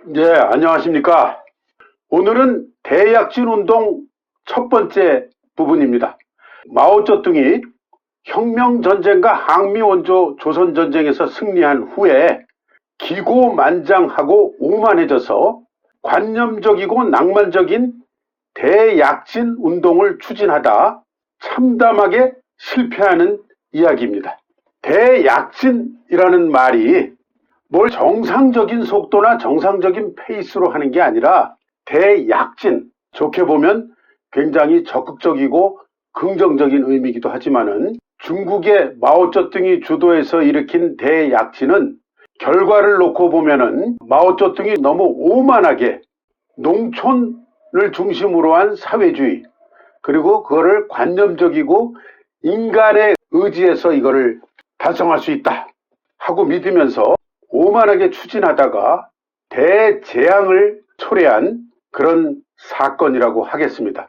네, 안녕하십니까. 오늘은 대약진 운동 첫 번째 부분입니다. 마오쩌둥이 혁명전쟁과 항미원조 조선전쟁에서 승리한 후에 기고만장하고 오만해져서 관념적이고 낭만적인 대약진 운동을 추진하다 참담하게 실패하는 이야기입니다. 대약진이라는 말이 뭘 정상적인 속도나 정상적인 페이스로 하는 게 아니라 대약진, 좋게 보면 굉장히 적극적이고 긍정적인 의미이기도 하지만은 중국의 마오쩌둥이 주도해서 일으킨 대약진은 결과를 놓고 보면은 마오쩌둥이 너무 오만하게 농촌을 중심으로 한 사회주의, 그리고 그거를 관념적이고 인간의 의지에서 이거를 달성할 수 있다 하고 믿으면서 오만하게 추진하다가 대재앙을 초래한 그런 사건이라고 하겠습니다.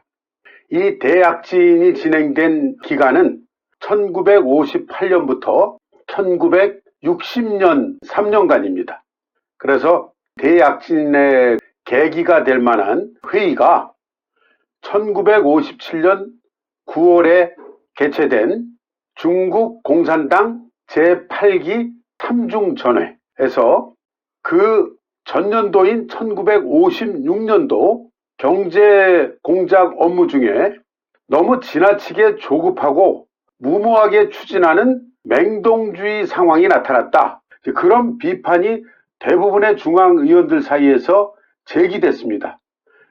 이 대약진이 진행된 기간은 1958년부터 1960년 3년간입니다. 그래서 대약진의 계기가 될 만한 회의가 1957년 9월에 개최된 중국 공산당 제8기 삼중전회에서 그 전년도인 1956년도 경제 공작 업무 중에 너무 지나치게 조급하고 무모하게 추진하는 맹동주의 상황이 나타났다. 그런 비판이 대부분의 중앙의원들 사이에서 제기됐습니다.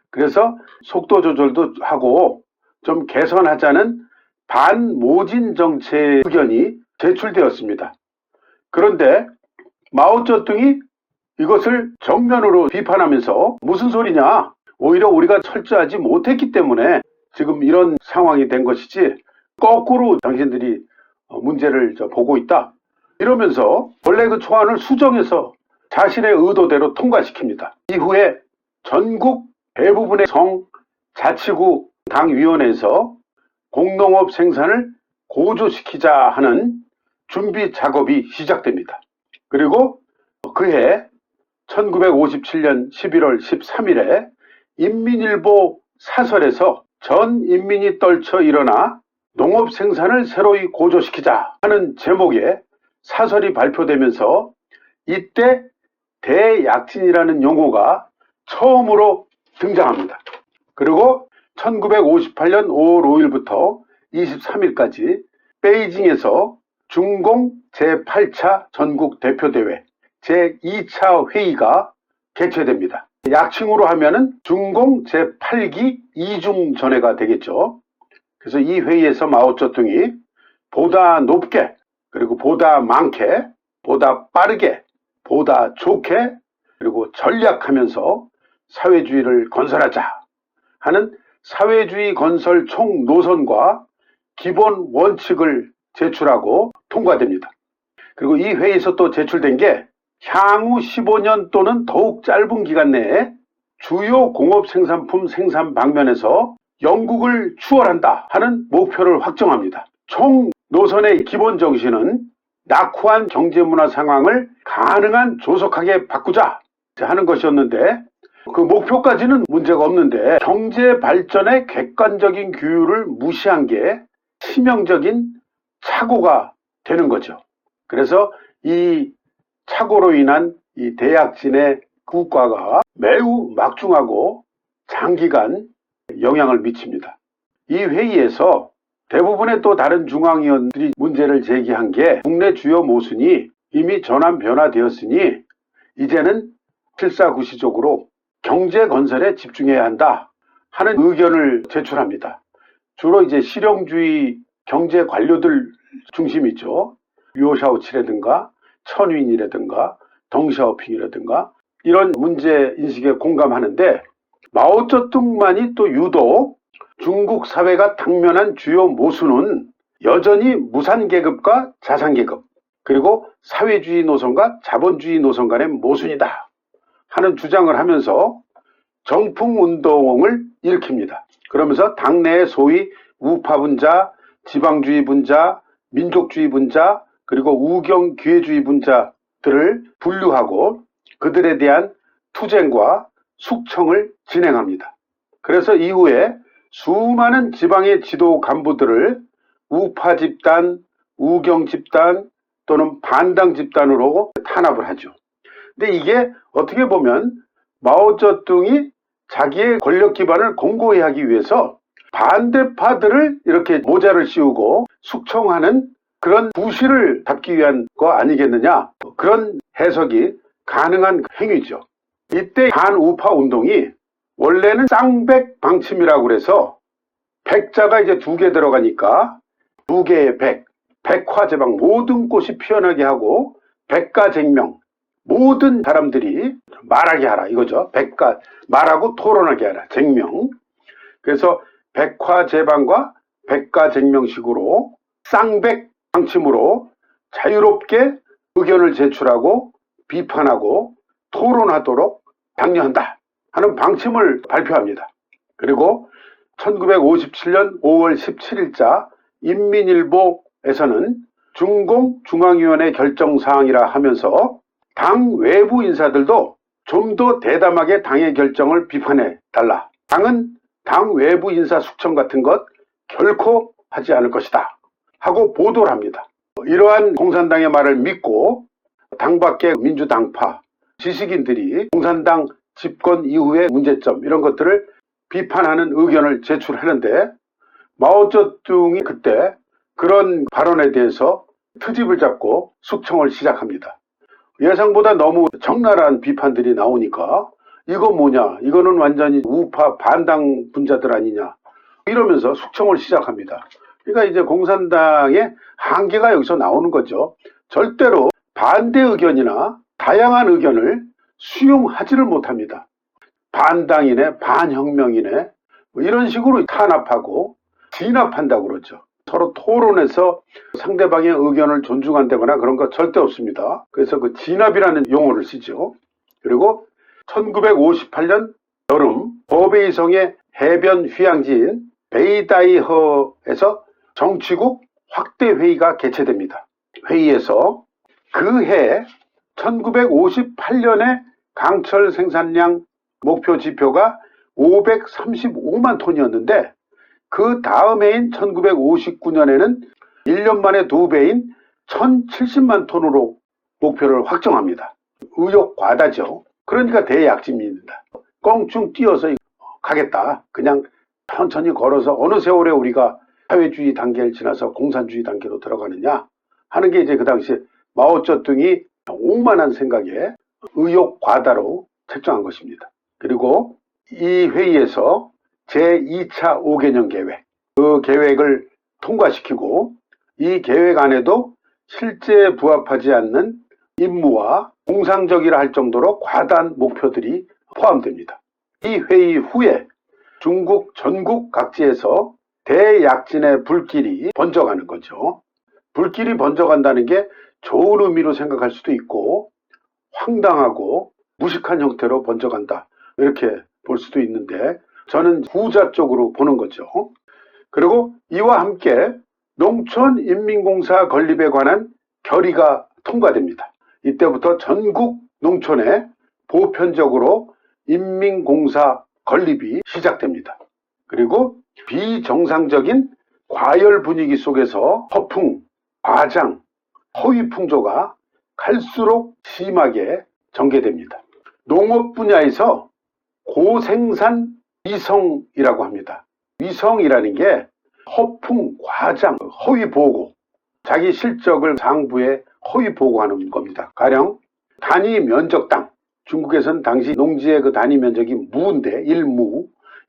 그래서 속도 조절도 하고 좀 개선하자는 반모진 정책 의견이 제출되었습니다. 그런데 마오쩌둥이 이것을 정면으로 비판하면서 무슨 소리냐, 오히려 우리가 철저하지 못했기 때문에 지금 이런 상황이 된 것이지 거꾸로 당신들이 문제를 보고 있다, 이러면서 원래 그 초안을 수정해서 자신의 의도대로 통과시킵니다. 이후에 전국 대부분의 성, 자치구, 당위원회에서 공농업 생산을 고조시키자 하는 준비 작업이 시작됩니다. 그리고 그해 1957년 11월 13일에 인민일보 사설에서 전 인민이 떨쳐 일어나 농업 생산을 새로이 고조시키자 하는 제목의 사설이 발표되면서 이때 대약진이라는 용어가 처음으로 등장합니다. 그리고 1958년 5월 5일부터 23일까지 베이징에서 중공 제8차 전국대표대회 제2차 회의가 개최됩니다. 약칭으로 하면은 중공 제8기 이중전회가 되겠죠. 그래서 이 회의에서 마오쩌둥이 보다 높게, 그리고 보다 많게, 보다 빠르게, 보다 좋게, 그리고 전략하면서 사회주의를 건설하자 하는 사회주의 건설 총노선과 기본 원칙을 제출하고 통과됩니다. 그리고 이 회의에서 또 제출된 게 향후 15년 또는 더욱 짧은 기간 내에 주요 공업 생산품 생산 방면에서 영국을 추월한다 하는 목표를 확정합니다. 총 노선의 기본 정신은 낙후한 경제문화 상황을 가능한 조속하게 바꾸자 하는 것이었는데, 그 목표까지는 문제가 없는데 경제 발전의 객관적인 규율을 무시한 게 치명적인 착오가 되는 거죠. 그래서 이 착오로 인한 이 대약진의 국가가 매우 막중하고 장기간 영향을 미칩니다. 이 회의에서 대부분의 또 다른 중앙위원들이 문제를 제기한 게 국내 주요 모순이 이미 전환 변화되었으니 이제는 실사구시적으로 경제 건설에 집중해야 한다 하는 의견을 제출합니다. 주로 이제 실용주의 경제 관료들 중심이죠. 류샤오치라든가 천윈이라든가 덩샤오핑이라든가 이런 문제 인식에 공감하는데, 마오쩌둥만이 또 유독 중국 사회가 당면한 주요 모순은 여전히 무산계급과 자산계급, 그리고 사회주의 노선과 자본주의 노선 간의 모순이다 하는 주장을 하면서 정풍운동을 일으킵니다. 그러면서 당내의 소위 우파분자, 지방주의 분자, 민족주의 분자, 그리고 우경기회주의 분자들을 분류하고 그들에 대한 투쟁과 숙청을 진행합니다. 그래서 이후에 수많은 지방의 지도 간부들을 우파 집단, 우경 집단 또는 반당 집단으로 탄압을 하죠. 근데 이게 어떻게 보면 마오쩌둥이 자기의 권력 기반을 공고히 하기 위해서 반대파들을 이렇게 모자를 씌우고 숙청하는 그런 부실을 잡기 위한 거 아니겠느냐, 그런 해석이 가능한 행위죠. 이때 반우파 운동이 원래는 쌍백 방침이라고 그래서 백자가 이제 2개 들어가니까 2개의 백화제방, 모든 꽃이 피어나게 하고, 백가쟁명, 모든 사람들이 말하게 하라 이거죠. 말하고 토론하게 하라, 쟁명. 그래서 백화제방과 백가쟁명식으로 쌍백 방침으로 자유롭게 의견을 제출하고 비판하고 토론하도록 장려한다 하는 방침을 발표합니다. 그리고 1957년 5월 17일자 인민일보에서는 중공 중앙위원회 결정사항이라 하면서 당 외부 인사들도 좀 더 대담하게 당의 결정을 비판해 달라. 당은 당 외부 인사 숙청 같은 것 결코 하지 않을 것이다 하고 보도를 합니다. 이러한 공산당의 말을 믿고 당 밖의 민주당파 지식인들이 공산당 집권 이후의 문제점 이런 것들을 비판하는 의견을 제출하는데, 마오쩌둥이 그때 그런 발언에 대해서 트집을 잡고 숙청을 시작합니다. 예상보다 너무 적나라한 비판들이 나오니까 이거 뭐냐, 이거는 완전히 우파 반당 분자들 아니냐 이러면서 숙청을 시작합니다. 그러니까 이제 공산당의 한계가 여기서 나오는 거죠. 절대로 반대 의견이나 다양한 의견을 수용하지를 못합니다. 반당이네, 반혁명이네, 뭐 이런 식으로 탄압하고 진압한다고 그러죠. 서로 토론해서 상대방의 의견을 존중한다거나 그런 거 절대 없습니다. 그래서 그 진압이라는 용어를 쓰죠. 그리고 1958년 여름 버베이성의 해변 휴양지인 베이다이허에서 정치국 확대 회의가 개최됩니다. 회의에서 그 해 1958년에 강철 생산량 목표 지표가 535만 톤이었는데, 그 다음 해인 1959년에는 1년 만에 2배인 1070만 톤으로 목표를 확정합니다. 의욕 과다죠. 그러니까 대약진입니다. 껑충 뛰어서 가겠다. 그냥 천천히 걸어서 어느 세월에 우리가 사회주의 단계를 지나서 공산주의 단계로 들어가느냐 하는 게 이제 그 당시에 마오쩌둥이 오만한 생각에 의욕 과다로 책정한 것입니다. 그리고 이 회의에서 제2차 5개년 계획, 그 계획을 통과시키고, 이 계획 안에도 실제에 부합하지 않는 임무와 공상적이라 할 정도로 과다한 목표들이 포함됩니다. 이 회의 후에 중국 전국 각지에서 대약진의 불길이 번져가는 거죠. 불길이 번져간다는 게 좋은 의미로 생각할 수도 있고 황당하고 무식한 형태로 번져간다 이렇게 볼 수도 있는데, 저는 후자 쪽으로 보는 거죠. 그리고 이와 함께 농촌인민공사 건립에 관한 결의가 통과됩니다. 이때부터 전국 농촌에 보편적으로 인민공사 건립이 시작됩니다. 그리고 비정상적인 과열 분위기 속에서 허풍, 과장, 허위 풍조가 갈수록 심하게 전개됩니다. 농업 분야에서 고생산 위성이라고 합니다. 위성이라는 게 허풍, 과장, 허위 보고, 자기 실적을 상부에 허위 보고하는 겁니다. 가령 단위 면적당, 중국에서는 당시 농지의 그 단위 면적이 무인데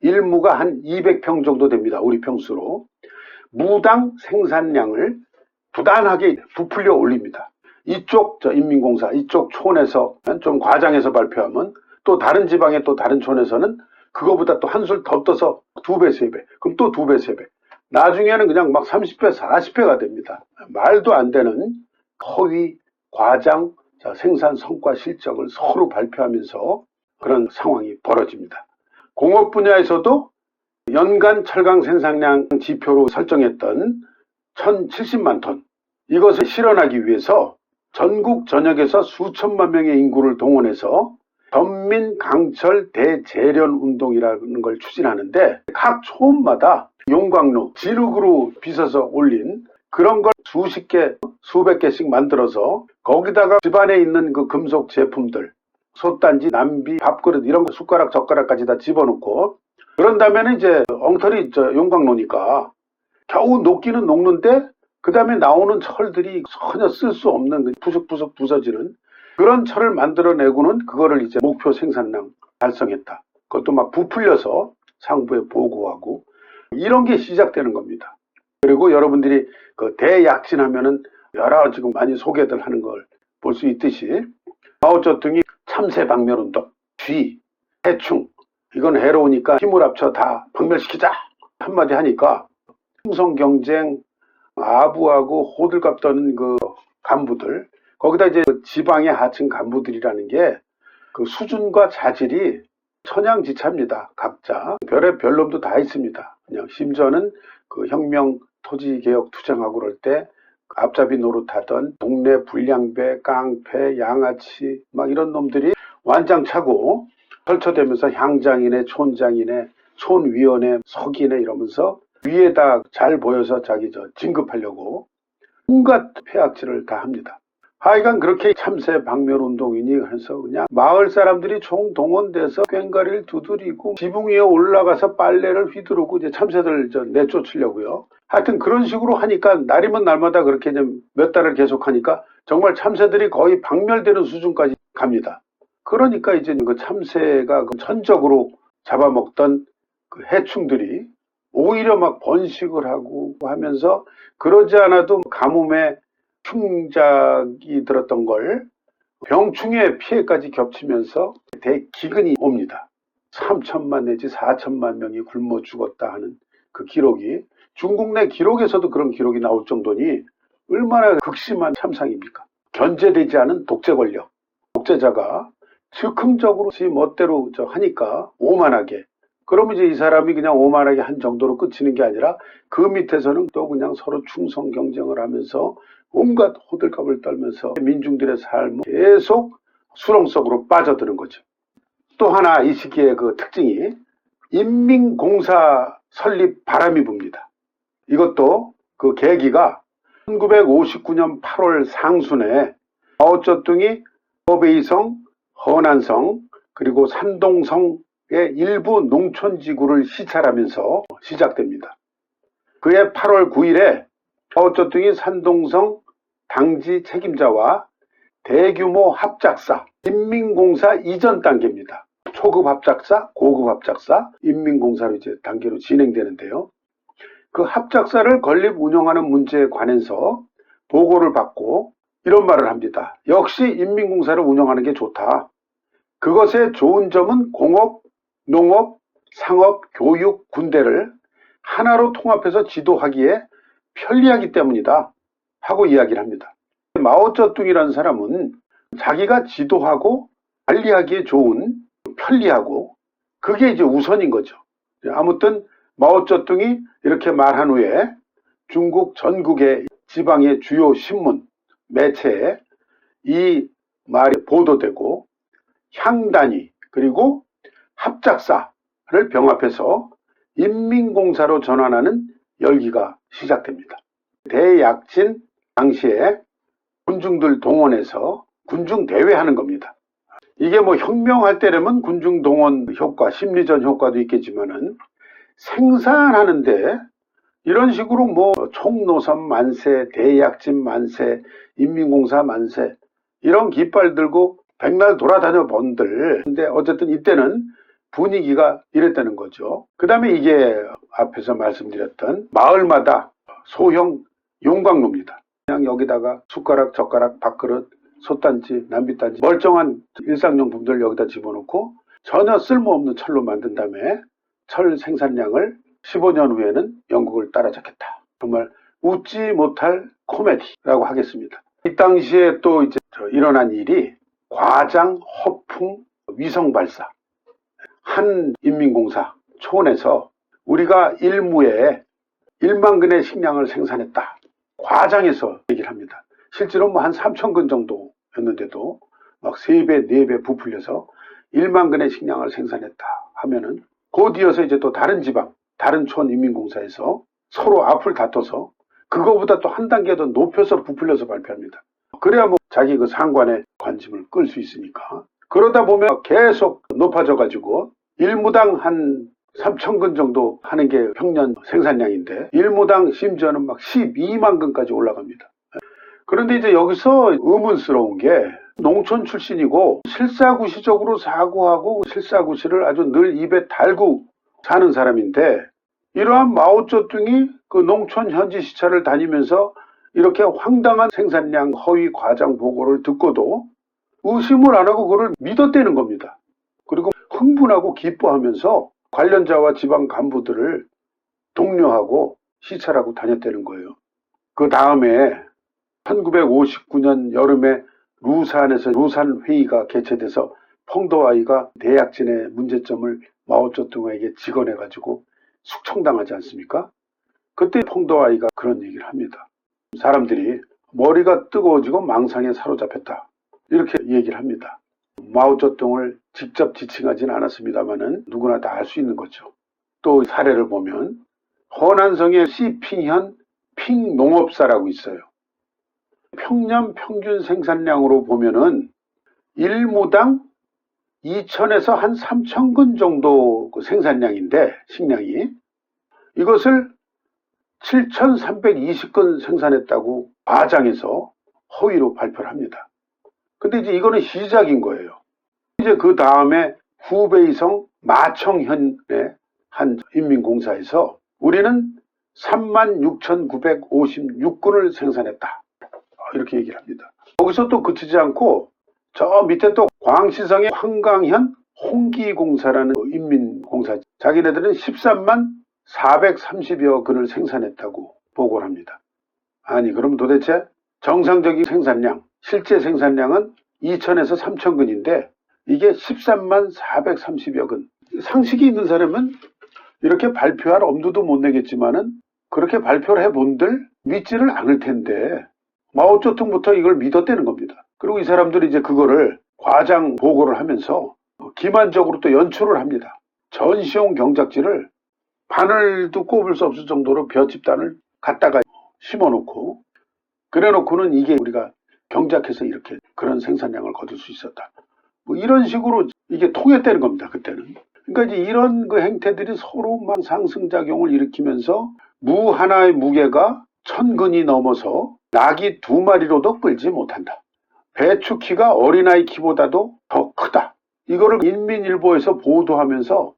일무가 한 200평 정도 됩니다. 우리 평수로. 무당 생산량을 부단하게 부풀려 올립니다. 이쪽 인민공사, 이쪽 촌에서 좀 과장해서 발표하면 또 다른 지방의 또 다른 촌에서는 그거보다 또 한술 더 떠서 2배, 3배, 그럼 또 2배, 3배. 나중에는 그냥 막 30배, 40배가 됩니다. 말도 안 되는 허위, 과장, 생산 성과 실적을 서로 발표하면서 그런 상황이 벌어집니다. 공업 분야에서도 연간 철강 생산량 지표로 설정했던 1070만 톤, 이것을 실현하기 위해서 전국 전역에서 수천만 명의 인구를 동원해서 전민 강철 대재련 운동이라는 걸 추진하는데 각 촌마다 용광로, 진흙으로 빚어서 올린 그런 걸 수십 개, 수백 개씩 만들어서 거기다가 집안에 있는 그 금속 제품들, 솥단지, 남비, 밥그릇 이런 거 숟가락, 젓가락까지 다 집어넣고 그런 다음에는 이제 엉터리 용광로니까 겨우 녹기는 녹는데 그 다음에 나오는 철들이 전혀 쓸 수 없는 부석부석 부서지는 그런 철을 만들어내고는 그거를 이제 목표 생산량 달성했다. 그것도 막 부풀려서 상부에 보고하고 이런 게 시작되는 겁니다. 그리고 여러분들이 그 대약진하면은 여러 지금 많이 소개들 하는 걸 볼 수 있듯이 마오쩌둥이 참새 박멸운동, 쥐, 해충 이건 해로우니까 힘을 합쳐 다 박멸시키자 한마디 하니까 충성경쟁, 아부하고 호들갑 떠는 그 간부들 거기다 이제 지방의 하층 간부들이라는 게 그 수준과 자질이 천양지차입니다. 각자 별의 별놈도 다 있습니다. 그냥 심지어는 그 혁명 토지개혁 투쟁하고 그럴 때 앞잡이 노릇하던 동네 불량배, 깡패, 양아치 막 이런 놈들이 완장차고 펼쳐대면서 향장이네, 촌장이네, 촌위원회, 석이네 이러면서 위에다 잘 보여서 자기 진급하려고 온갖 폐악질을 다 합니다. 하여간 그렇게 참새 박멸운동이니 해서 그냥 마을 사람들이 총동원돼서 꽹과리를 두드리고 지붕 위에 올라가서 빨래를 휘두르고 이제 참새들 내쫓으려고요. 하여튼 그런 식으로 하니까 날이면 날마다 그렇게 몇 달을 계속하니까 정말 참새들이 거의 박멸되는 수준까지 갑니다. 그러니까 이제 그 참새가 천적으로 잡아먹던 그 해충들이 오히려 막 번식을 하고 하면서 그러지 않아도 가뭄에 흉작이 들었던 걸 병충해 피해까지 겹치면서 대기근이 옵니다. 3천만 내지 4천만 명이 굶어 죽었다 하는 그 기록이 중국 내 기록에서도 그런 기록이 나올 정도니 얼마나 극심한 참상입니까? 견제되지 않은 독재 권력, 독재자가 즉흥적으로 지 멋대로 하니까 오만하게 그러면 이제 이 사람이 그냥 오만하게 한 정도로 끝이는 게 아니라 그 밑에서는 또 그냥 서로 충성 경쟁을 하면서 온갖 호들갑을 떨면서 민중들의 삶은 계속 수렁 속으로 빠져드는 거죠. 또 하나 이 시기의 그 특징이 인민공사 설립 바람이 붑니다. 이것도 그 계기가 1959년 8월 상순에 마오쩌둥이 허베이성, 허난성 그리고 산동성의 일부 농촌지구를 시찰하면서 시작됩니다. 그해 8월 9일에 마오쩌둥이 산동성 당지 책임자와 대규모 합작사, 인민공사 이전 단계입니다. 초급 합작사, 고급 합작사, 인민공사로 이제 단계로 진행되는데요. 그 합작사를 건립 운영하는 문제에 관해서 보고를 받고 이런 말을 합니다. 역시 인민공사를 운영하는 게 좋다. 그것의 좋은 점은 공업, 농업, 상업, 교육, 군대를 하나로 통합해서 지도하기에 편리하기 때문이다 하고 이야기를 합니다. 마오쩌둥이라는 사람은 자기가 지도하고 관리하기에 좋은 편리하고 그게 이제 우선인 거죠. 아무튼 마오쩌둥이 이렇게 말한 후에 중국 전국의 지방의 주요 신문, 매체에 이 말이 보도되고 향단위 그리고 합작사를 병합해서 인민공사로 전환하는 열기가 시작됩니다. 대약진 당시에 군중들 동원해서 군중 대회하는 겁니다. 이게 뭐 혁명할 때라면 군중 동원 효과, 심리전 효과도 있겠지만은 생산하는데 이런 식으로 뭐 총노선 만세, 대약진 만세, 인민공사 만세 이런 깃발 들고 백날 돌아다녀 본들. 근데 어쨌든 이때는 분위기가 이랬다는 거죠. 그 다음에 이게 앞에서 말씀드렸던 마을마다 소형 용광로입니다. 그냥 여기다가 숟가락, 젓가락, 밥그릇, 솥단지, 남비단지 멀쩡한 일상용품들 여기다 집어넣고 전혀 쓸모없는 철로 만든 다음에 철 생산량을 15년 후에는 영국을 따라잡겠다. 정말 웃지 못할 코미디라고 하겠습니다. 이 당시에 또 이제 일어난 일이 과장, 허풍, 위성발사. 한 인민공사 촌에서 우리가 일무에 1만 근의 식량을 생산했다. 과장해서 얘기를 합니다. 실제로 뭐 한 3,000근 정도였는데도 막 3배, 4배 부풀려서 1만 근의 식량을 생산했다 하면은 곧 이어서 이제 또 다른 지방, 다른 촌 인민공사에서 서로 앞을 다퉈서 그거보다 또 한 단계 더 높여서 부풀려서 발표합니다. 그래야 뭐 자기 그 상관의 관심을 끌 수 있으니까. 그러다 보면 계속 높아져 가지고 일무당 한 3,000근 정도 하는 게 평년 생산량인데 일무당 심지어는 막 12만 근까지 올라갑니다. 그런데 이제 여기서 의문스러운 게 농촌 출신이고 실사구시적으로 사고하고 실사구시를 아주 늘 입에 달고 사는 사람인데 이러한 마오쩌둥이 그 농촌 현지 시찰을 다니면서 이렇게 황당한 생산량 허위 과장 보고를 듣고도 의심을 안 하고 그걸 믿었다는 겁니다. 그리고 흥분하고 기뻐하면서 관련자와 지방 간부들을 독려하고 시찰하고 다녔다는 거예요. 그 다음에 1959년 여름에 루산에서 루산 회의가 개최돼서 펑도아이가 대약진의 문제점을 마오쩌둥에게 직언해가지고 숙청당하지 않습니까? 그때 펑도아이가 그런 얘기를 합니다. 사람들이 머리가 뜨거워지고 망상에 사로잡혔다. 이렇게 얘기를 합니다. 마오쩌둥을 직접 지칭하지는 않았습니다만은 누구나 다 알 수 있는 거죠. 또 사례를 보면 허난성의 시핑현 핑농업사라고 있어요. 평년 평균 생산량으로 보면은 일무당 2,000에서 한 3,000근 정도 그 생산량인데 식량이 이것을 7,320근 생산했다고 과장해서 허위로 발표를 합니다. 근데 이제 이거는 시작인 거예요. 이제 그 다음에 후베이성 마청현의 한 인민공사에서 우리는 36,956근을 생산했다. 이렇게 얘기를 합니다. 거기서 또 그치지 않고 저 밑에 또 광시성의 황강현 홍기공사라는 인민공사 자기네들은 13만 430여 근을 생산했다고 보고를 합니다. 아니 그럼 도대체 정상적인 생산량 실제 생산량은 2,000에서 3,000근인데 이게 13만 430여 근. 상식이 있는 사람은 이렇게 발표할 엄두도 못 내겠지만은 그렇게 발표를 해본들 믿지를 않을 텐데 마오쩌둥부터 이걸 믿었다는 겁니다. 그리고 이 사람들이 이제 그거를 과장 보고를 하면서 기만적으로 또 연출을 합니다. 전시용 경작지를 바늘도 꼽을 수 없을 정도로 벼집단을 갖다가 심어놓고 그래놓고는 이게 우리가 경작해서 이렇게 그런 생산량을 거둘 수 있었다. 뭐 이런 식으로 이게 통했다는 겁니다. 그때는. 그러니까 이제 이런 그 행태들이 서로 막 상승작용을 일으키면서 무 하나의 무게가 1,000근이 넘어서 낙이 2마리로도 끌지 못한다. 배추 키가 어린아이 키보다도 더 크다. 이거를 인민일보에서 보도하면서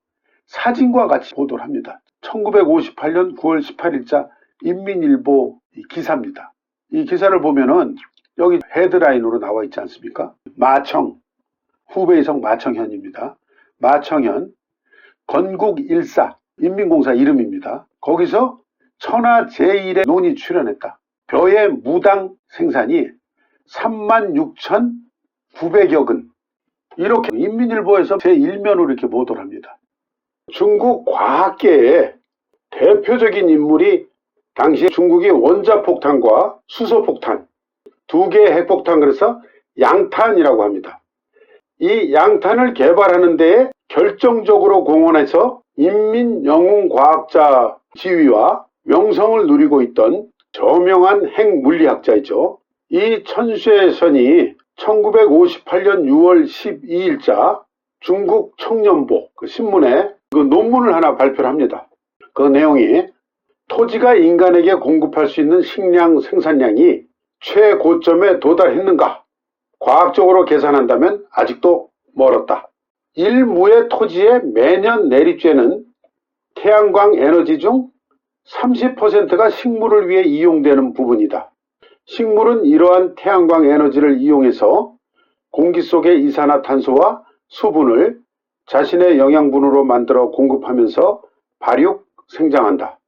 사진과 같이 보도를 합니다. 1958년 9월 18일자 인민일보 기사입니다. 이 기사를 보면은 여기 헤드라인으로 나와 있지 않습니까? 마청, 후베이성 마청현입니다. 마청현, 건국일사, 인민공사 이름입니다. 거기서 천하 제1의 논이 출연했다. 벼의 무당 생산이 36,900여 근. 이렇게 인민일보에서 제1면으로 이렇게 보도를 합니다. 중국 과학계의 대표적인 인물이 당시 중국이 원자폭탄과 수소폭탄, 2개의 핵폭탄 그래서 양탄이라고 합니다. 이 양탄을 개발하는 데에 결정적으로 공헌해서 인민영웅과학자 지위와 명성을 누리고 있던 저명한 핵물리학자이죠. 이 천쇠선이 1958년 6월 12일자 중국 청년보 그 신문에 그 논문을 하나 발표를 합니다. 그 내용이 토지가 인간에게 공급할 수 있는 식량 생산량이 최고점에 도달했는가? 과학적으로 계산한다면 아직도 멀었다. 일무의 토지에 매년 내리쬐는 태양광 에너지 중 30%가 식물을 위해 이용되는 부분이다. 식물은 이러한 태양광 에너지를 이용해서 공기 속의 이산화탄소와 수분을 자신의 영양분으로 만들어 공급하면서 발육, 생장한다.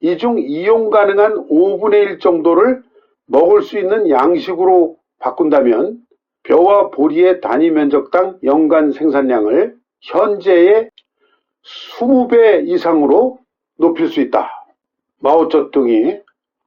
이 중 이용 가능한 5분의 1 정도를 먹을 수 있는 양식으로 바꾼다면 벼와 보리의 단위 면적당 연간 생산량을 현재의 20배 이상으로 높일 수 있다. 마오쩌둥이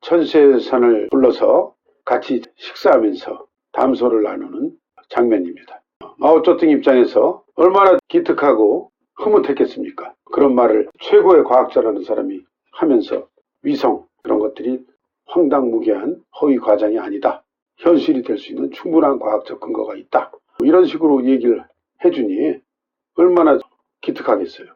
천쇠선을 불러서 같이 식사하면서 담소를 나누는 장면입니다. 마오쩌둥 입장에서 얼마나 기특하고 흐뭇했겠습니까? 그런 말을 최고의 과학자라는 사람이 하면서 위성 그런 것들이 황당무계한 허위 과장이 아니다. 현실이 될 수 있는 충분한 과학적 근거가 있다. 이런 식으로 얘기를 해주니 얼마나 기특하겠어요.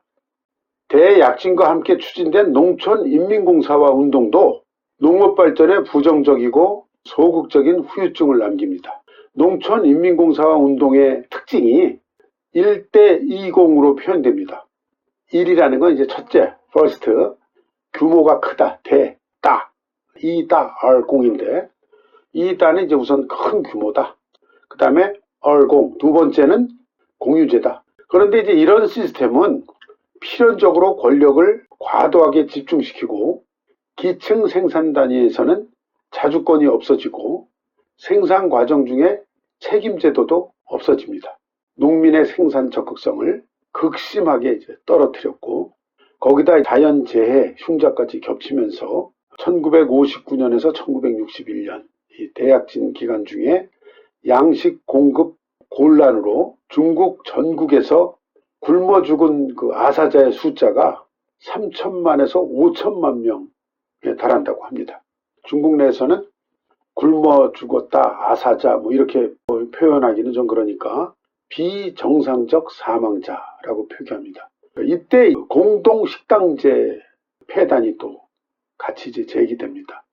대약진과 함께 추진된 농촌인민공사화 운동도 농업 발전에 부정적이고 소극적인 후유증을 남깁니다. 농촌인민공사화 운동의 특징이 1대20으로 표현됩니다. 1이라는 건 이제 첫째, first, 규모가 크다, 대따, 2다, R0인데 2다는 이제 우선 큰 규모다. 그 다음에 R0, 두 번째는 공유제다. 그런데 이제 이런 시스템은 필연적으로 권력을 과도하게 집중시키고 기층 생산 단위에서는 자주권이 없어지고 생산 과정 중에 책임제도도 없어집니다. 농민의 생산 적극성을 극심하게 이제 떨어뜨렸고 거기다 자연재해 흉작까지 겹치면서 1959년에서 1961년 이 대약진 기간 중에 양식 공급 곤란으로 중국 전국에서 굶어 죽은 그 아사자의 숫자가 3천만에서 5천만 명에 달한다고 합니다. 중국 내에서는 굶어 죽었다, 아사자 뭐 이렇게 표현하기는 좀 그러니까 비정상적 사망자라고 표기합니다. 이때 공동식당제 폐단이 또 같이 이제 제기됩니다.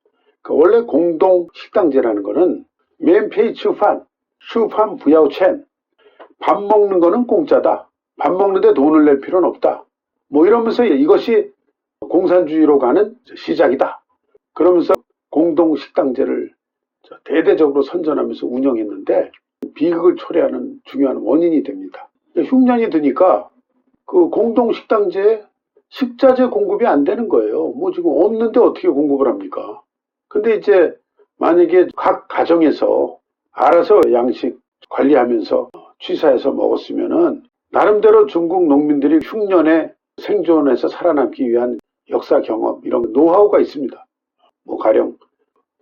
원래 공동식당제라는 거는 맨페이 슈판 부야오첸 밥 먹는 거는 공짜다. 밥 먹는데 돈을 낼 필요는 없다. 뭐 이러면서 이것이 공산주의로 가는 시작이다. 그러면서 공동식당제를 대대적으로 선전하면서 운영했는데 비극을 초래하는 중요한 원인이 됩니다. 흉년이 드니까 그 공동식당제에 식자재 공급이 안 되는 거예요. 뭐 지금 없는데 어떻게 공급을 합니까? 근데 이제 만약에 각 가정에서 알아서 양식 관리하면서 취사해서 먹었으면은 나름대로 중국 농민들이 흉년에 생존해서 살아남기 위한 역사 경험 이런 노하우가 있습니다. 뭐 가령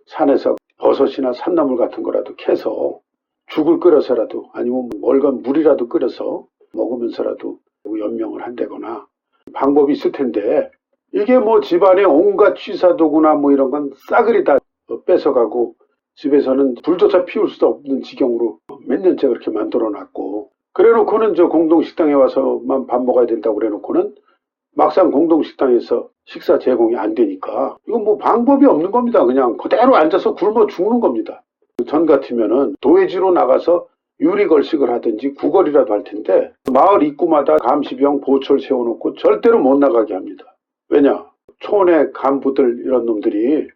산에서 버섯이나 산나물 같은 거라도 캐서 죽을 끓여서라도 아니면 멀건 물이라도 끓여서 먹으면서라도 연명을 한다거나 방법이 있을 텐데 이게 뭐 집안에 온갖 취사도구나 뭐 이런 건 싸그리 다 뺏어가고 집에서는 불조차 피울 수도 없는 지경으로 몇 년째 그렇게 만들어 놨고 그래 놓고는 저 공동식당에 와서만 밥 먹어야 된다고 그래 놓고는 막상 공동식당에서 식사 제공이 안 되니까 이건 뭐 방법이 없는 겁니다. 그냥 그대로 앉아서 굶어 죽는 겁니다. 전 같으면은 도회지로 나가서 유리걸식을 하든지 구걸이라도 할 텐데 마을 입구마다 감시병 보철 세워놓고 절대로 못 나가게 합니다. 왜냐? 촌의 간부들 이런 놈들이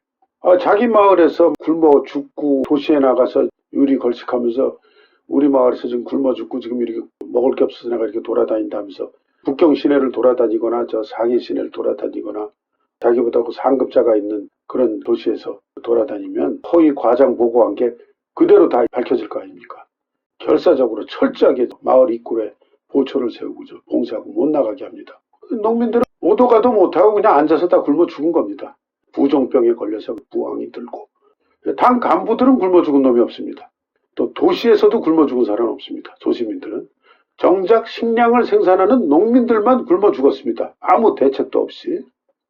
자기 마을에서 굶어 죽고 도시에 나가서 유리걸식하면서 우리 마을에서 지금 굶어 죽고 지금 이렇게 먹을 게 없어서 내가 이렇게 돌아다닌다면서 북경 시내를 돌아다니거나 저 상해 시내를 돌아다니거나 자기보다 그 상급자가 있는 그런 도시에서 돌아다니면 허위 과장 보고한 게 그대로 다 밝혀질 거 아닙니까? 결사적으로 철저하게 마을 입구에 보초를 세우고 봉쇄하고 못 나가게 합니다. 농민들은 오도 가도 못하고 그냥 앉아서 다 굶어 죽은 겁니다. 부종병에 걸려서 부항이 들고. 당 간부들은 굶어 죽은 놈이 없습니다. 또 도시에서도 굶어 죽은 사람은 없습니다. 도시민들은. 정작 식량을 생산하는 농민들만 굶어 죽었습니다. 아무 대책도 없이.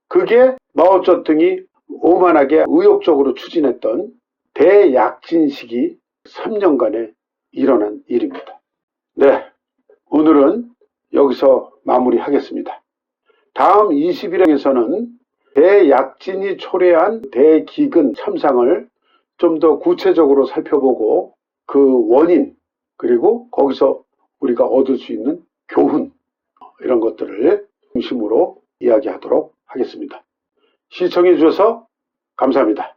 그게 마오쩌둥이 오만하게 의욕적으로 추진했던 대약진 시기 3년간에 일어난 일입니다. 네, 오늘은 여기서 마무리하겠습니다. 다음 20일에서는 대약진이 초래한 대기근 참상을 좀 더 구체적으로 살펴보고 그 원인 그리고 거기서 우리가 얻을 수 있는 교훈 이런 것들을 중심으로 이야기하도록 하겠습니다. 시청해 주셔서 감사합니다.